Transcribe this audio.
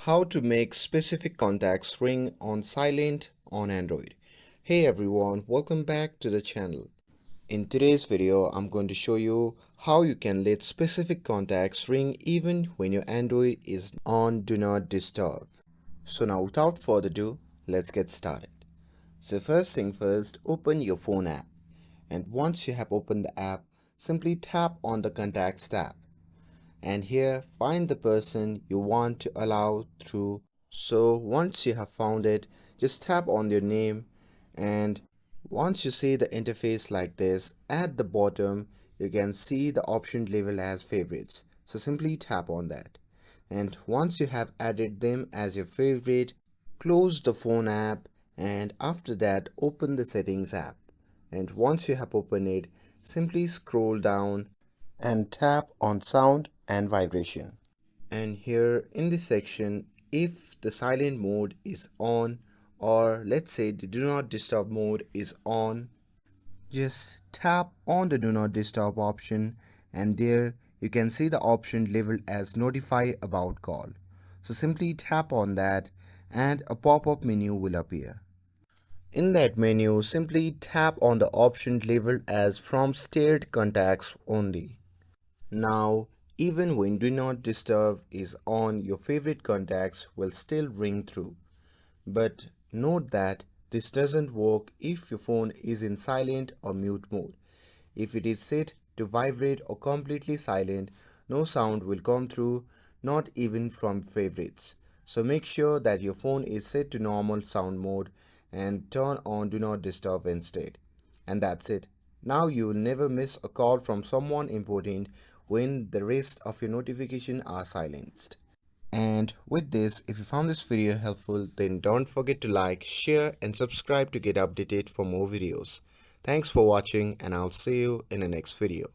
How to make specific contacts ring on silent on Android. Hey everyone, welcome back to the channel. In today's video, I'm going to show you how you can let specific contacts ring even when your Android is on Do Not Disturb. So now without further ado, let's get started. So first thing first, open your phone app. And once you have opened the app, simply tap on the Contacts tab. And here find the person you want to allow through. So once you have found it, just tap on their name, and once you see the interface like this, at the bottom you can see the option labeled as favorites. So simply tap on that, and once you have added them as your favorite, close the phone app, and after that open the settings app. And once you have opened it, simply scroll down and tap on sound and vibration. And here in this section, if the silent mode is on, or let's say the do not disturb mode is on, just tap on the do not disturb option, and there you can see the option labeled as notify about call. So simply tap on that and a pop-up menu will appear. In that menu, simply tap on the option labeled as from shared contacts only. Now, even when Do Not Disturb is on, your favorite contacts will still ring through. But note that this doesn't work if your phone is in silent or mute mode. If it is set to vibrate or completely silent, no sound will come through, not even from favorites. So make sure that your phone is set to normal sound mode and turn on Do Not Disturb instead. And that's it. Now you will never miss a call from someone important when the rest of your notifications are silenced. And with this, if you found this video helpful, then don't forget to like, share and subscribe to get updated for more videos. Thanks for watching, and I'll see you in the next video.